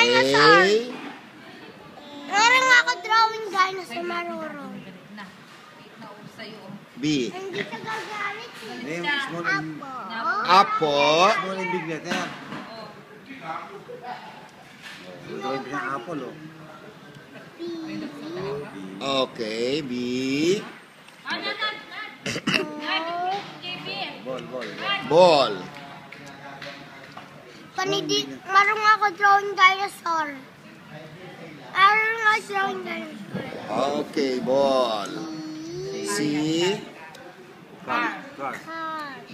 dinosaur. Meron nga ako drawing dinosaur marurong. B. Hindi ka gagalit. Small and Apo. small and big letter. Drawing ko siyang apple, oh. Okay, B. Ball. Ball. Marunong ako drawing dinosaur. Marunong ako drawing dinosaur. Okay, ball. C. Car.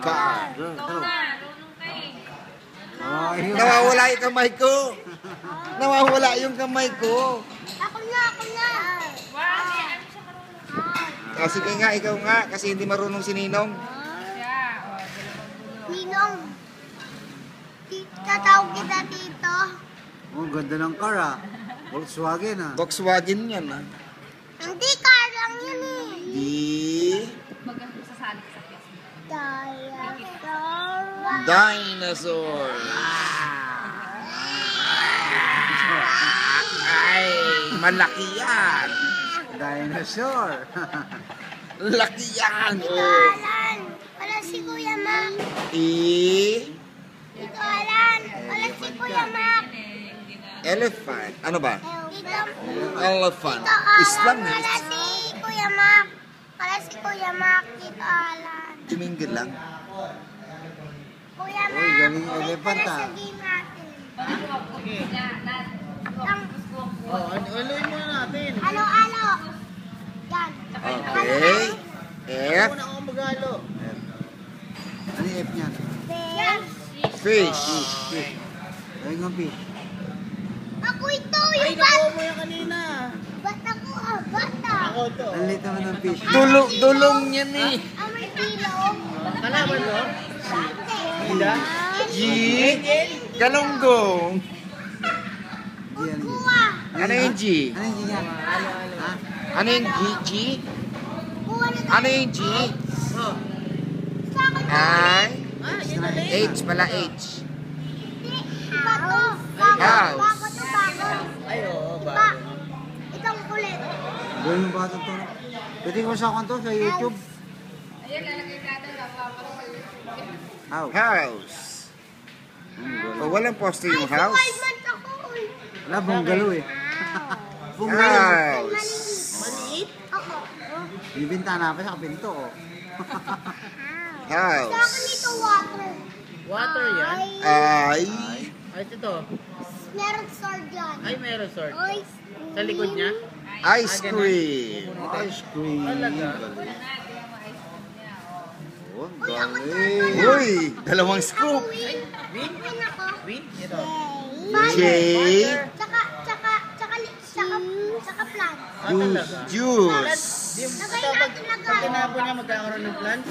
Car. Oh, yun. Nawawala yung kamay ko. Nawawala yung kamay ko. Ako na. Sige nga, ikaw nga. Kasi hindi marunong si Ninong. Ninong. Tatawag kita dito. Oh, ganda ng car, ah. Volkswagen, ah. Volkswagen yan, ah. Hindi, car lang yun eh. D. Dinosaur. Dinosaur. Ay, malaki yan. Dinosaur. Laki yan. Ito, Oh. Alan. Wala si Kuya Mac. E. Ito, Alan. Wala si Kuya Mac. Elephant. Ano ba? Ito, Elephant. Alan. Islam Wala eh. si Kuya Mac. Wala si Kuya Mac. Ito, Alan. Tumingin lang. Kuya Mac. Uy, galing wait elephant, ka na ah. sa game natin. Aluin muna natin. Alo. Yan. Okay. F. Ako mag-alo. Ano yung F niyan? Fish. Ayun nga, fish. Ako ito, yung bata. mo yan kanina. Bata ko, bata. Ako to. Ang liit naman ng fish. Dulong yan eh. May pilong. Kalaban mo? Hindi. G. Galunggong. Yan. Kuha. Ano yung G? Ano yung yan? Ha? Ano yung G? G? Kuha na tayo. Ano yung G? Sa akin. I. Extra. H pala H. Hindi. Bago. House. Bago to bago. Ay, oo, Iba. Itong kulit. Gawin mo ba ito to? Pwede ko sa kanto sa YouTube. How? House. Oh, walang poste yung house. Wild man ako. Wala, bunggalo eh. Wow. Bunggalo. House. Maliit? Ako. Bibinta na pa sa pinto, oh. Sa akin House. ito water. Water yan? I. Ay, ito. Meron sword yan. Ay, meron sword. Oy. Sa likod niya? Ice cream. Ice cream. Talaga? Oh, galing. Uy, dalawang scoop. Win? Win ako. Win? Ito. J. Tsaka plant. Ah, talaga? Juice. Di, Lagay ito, natin, pag lagay. tinapon niya, magkakaroon ng plants?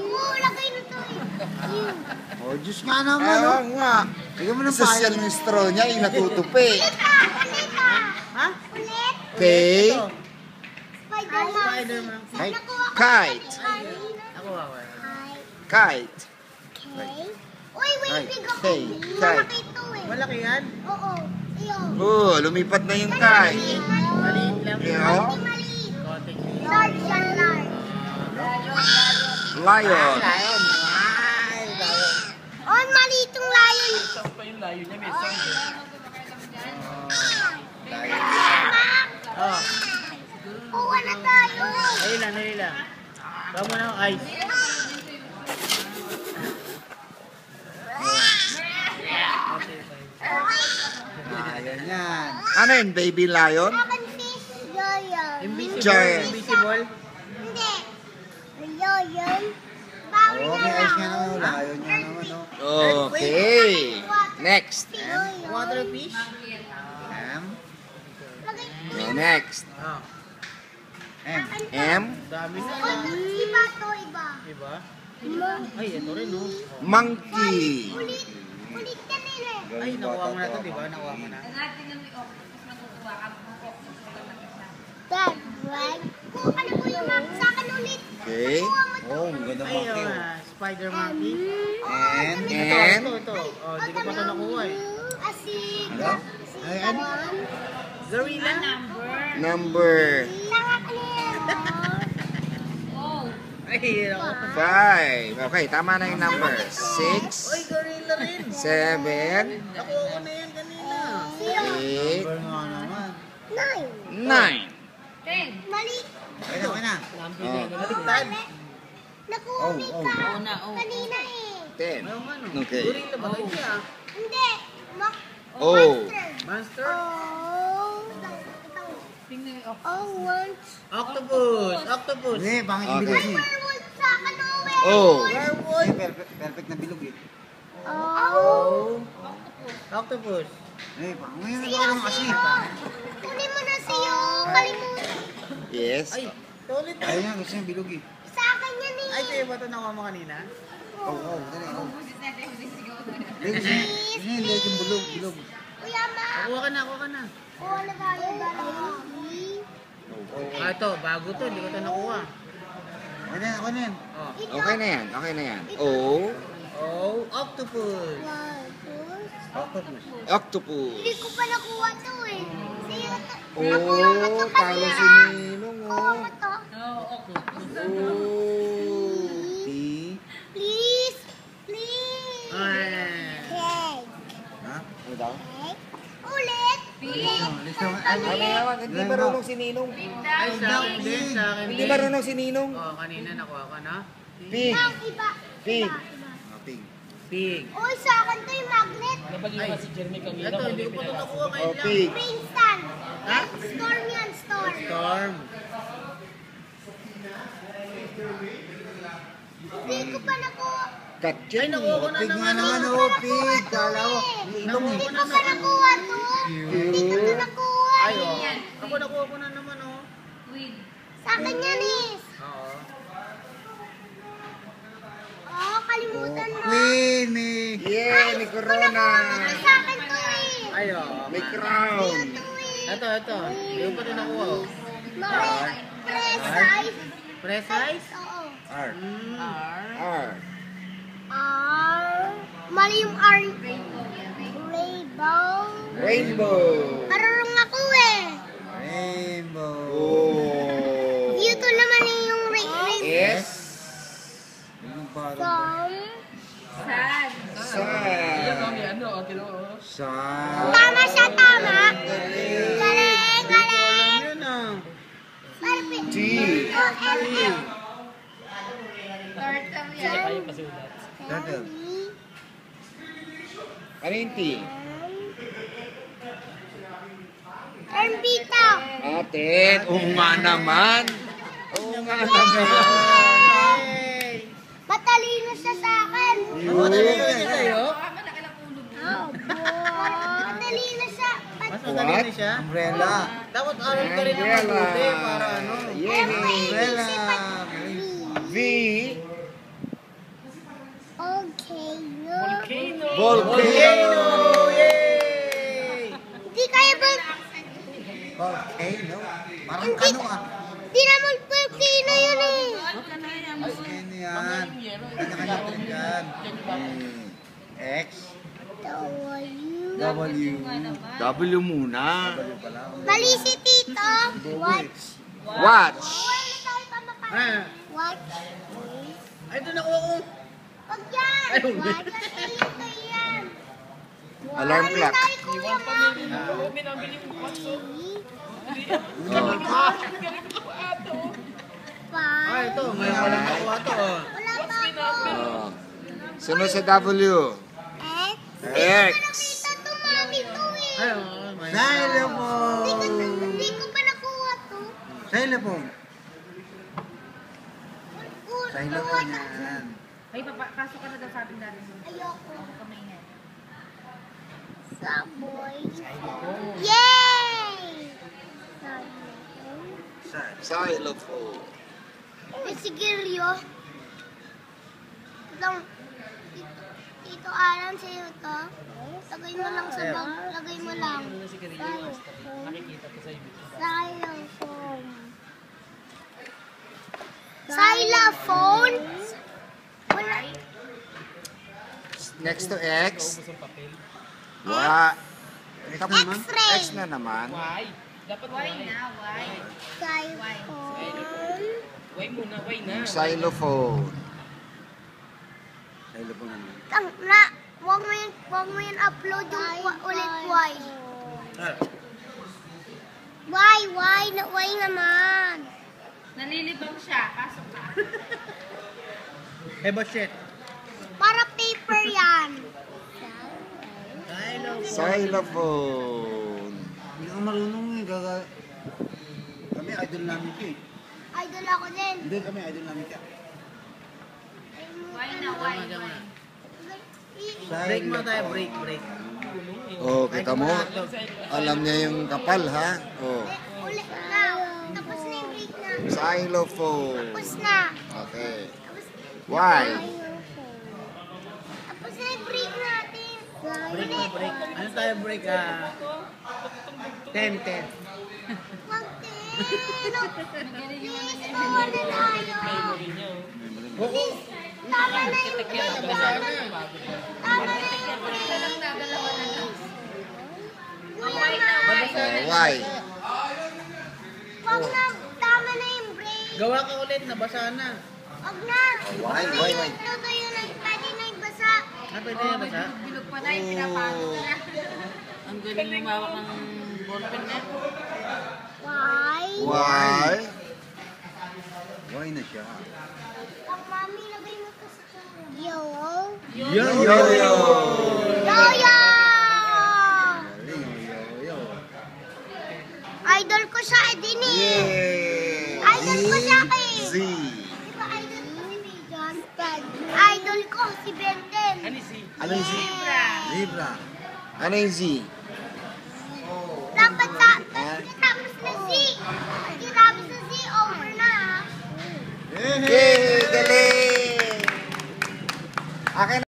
Oo, lagay na to eh. Oh, Diyos nga naman, Oo oh. nga. Bigyan mo ng Social payo. yung straw niya, yung natutupi. Ulit ah. Ha? Ulit. Okay. Ito. Spider-Man. Spider-Man. Ay, Nakuha ko kite. kanina. Ako, wawa. Kite. Okay. Uy, waving ako. Hey, Malaki ito eh. Malaki yan? Oo. Ayun. Oh, lumipat na yung kite. Maliit lang. Yeah. Maliit. Konting. Large yan, large. Lion. Lion. Oh, maliit yung lion. Saan pa yung layo niya? May sound. Oh. Kuha na tayo. Ayun lang. Bawa mo na ang ice. Ayan yan. Ano yun, baby lion? Akin fish. Yoyon. Invisible. Giant. Invisible. Hindi. Yoyon. Bawal Oh, na may ice nga lang. naman, oh. Layo niya naman, oh. Okay. Next. Yoyon. Water fish. M. Lagay. Okay, next. Ah. M. M. Dami na. Iba to, iba. Diba? Ay, ito rin, no? Monkey. Ulit. Ulit ka nila. Ay, nakuha mo na ito, diba? Nakuha mo na. Dad, right? Kuha ka na po yung map sa akin ulit. Okay. Kuha mo to. Oh, ang ganda Ay, monkey, oh. oh, spider monkey. And, Ito. Oh, di ko pa ito nakuha eh. Asig. Ano? Ayan. Gorilla. number Ay, ako. 5. Okay, tama na yung number. Oy, 6, gorilla rin. 7, Nakuha ko na yan kanina. 8, Number nga naman. 9. Mali. Okay na. Oh, Baliktad. Nakuha ka. Kanina eh. 10. Ayaw nga no. Okay. Gorilla ba kayo siya? Hindi. Oh. Monster. Monster? Once. Octopus. Hindi, pangit yung Okay. bilog eh. Werewolf sa akin o Oh. Werewolf. Hindi, perfect na bilog eh. Oh. Octopus. Eh, ngayon na ba lang kasi? Kunin mo na siyo. Kalimutan. Yes. Ay, ito ulit. Ayun nga, gusto niya bilog eh. Sa akin yan eh. Ay, sa'yo ba ito nakuha mo kanina? Oo, dali. Hindi, gusto niya hindi yung bilog. Kuya Ma. Kuha ka na. Kuha na tayo. Ah, ito, bago to. Hindi ko ito nakuha. Ako na yan. Oh. Okay na yan. Oh. Oh, octopus. Octopus. Octopus. Hindi ko pa nakuha to eh. Siyo to. Oh, talo si Ninong. Kuha mo to. Oh. T. Please. Ay. Okay. Ha? Ano daw? Okay. Ulit. Hindi marunong si Ninong. Ay, sa akin din, sa akin Hindi din. marunong si Ninong. Oh, kanina nakuha ka na. Pig. Ang iba. Pig. Pig. Pig. Uy, sa akin to yung magnet. Ay, ito, hindi ko pa ito nakuha Oh, ngayon lang. pig. Princeton. Ha? Storm yan, storm. Storm. Hindi ko pa nakuha. Cat Ay, yan. nakuha ko na Pig nga naman. naman, Oh. oh, pig. Kala ko. Ninong Hindi eh. ko pa nakuha to. Hindi ko to nakuha. Ay, oh. Ako nakuha ko na naman, oh. Sa akin yan eh. Oo. Oh, kalimutan mo. Queen eh. Yeah, may corona. Sa akin to eh. Ay, oh. May crown. Ito eh. Ito. Hindi ko pa ito nakuha, oh. Precise. Precise? Oo. R. R. R. Mali yung R. Rainbow. Rainbow. Marunong ako eh. Rainbow. Oh. Ito naman eh yung rainbow. S. Anong parang? Sun. Sun. Sun. Tama siya, tama. Galing. Galing, galing. Yun, ah. Perfect. T. Turtle. Ano yung T? Bitaw. Atin. Oo nga naman. Hey! Matalino siya sa akin. Ako na rin yun sa'yo? Oh, boy. Matalino siya. Mas matalino siya? Umbrella. Dapat aral ka rin ng mabuti para ano. Yay. Umbrella. V. Volcano. Volcano. Yay! Hindi kaya ba? Volcano. Parang ano ah. Hindi naman volcano yun eh. Volcano yan. Kanya-kanya trip yan. X. W. W muna. Mali si Tito. Watch. Watch. Wala tayo pa maka. Ah, Watch. ay, ito nakuha ko. Wag yan. Ay, hindi. Watch. Ito yan. Alarm clock. Tayo kuya ma. Ah, ito. Five. Ngayon ko lang nakuha to. Oh. Wala pa ako. Oh. Sunod sa W. X. X. Nakita to mami to eh. Ay, oh, may Xylophone. Hindi ko pa nakuha to. Xylophone. Nakuha Xylophone na. yan. Ay, pasok ka na daw sa atin dati. Ayoko. Kamaingan. Subway. Yay! Xylophone. Sigarilyo. Lang. Tito Alan, sa'yo to. Lagay mo lang sa bag. Lagay mo lang. Xylophone. Xylophone? Wala. Next to X. Wa. X-ray. X na naman. Why na? Why? Xylophone. Why muna? Why na? Xylophone. Dahil po naman. Na, wag mo yun upload yung ulit Y. Y naman. Nalilibang siya. Pasok ka. Eh, shit. Para paper yan. Xylophone. Hindi ka marunong eh. Kami idol namin ka eh. Idol ako din. Hindi kami idol namin ka. Why na? Why? Break mo tayo. Break. Oh, kita mo? Alam niya yung kapal, ha? Oh. Ulit na. Tapos na yung break na. Xylophone. Tapos na. Okay. Tapos, Why? tapos na yung break natin. Break. Ano tayo break? 10. Wag Please, bawa na tayo. Please, tama na yung break. Tama na yung break. Kuya man. Why? Wag na. Tama na yung break. Gawa ka ulit. Nabasa na. Wag na. Why? Tutuyo na. Pwede na yung basa. Pwede na basa? Bilog pa na. Pinapagod na. Ang galing lumawak ng ballpen na. Why? Why? Why na siya? Ang mami, lagay mo to sa tsura. Yo. Yo-yo! Yo-yo! Yo. Idol ko siya, din eh. Yay! Idol ko siya eh. Z. Di ba idol ko si Bijan? Idol ko si Benten. Ano yung Z? Libra. Ano yung Z? Dapat tapos na Z. Pagkatapos na Z, over na ha. Yay! Galing! Akin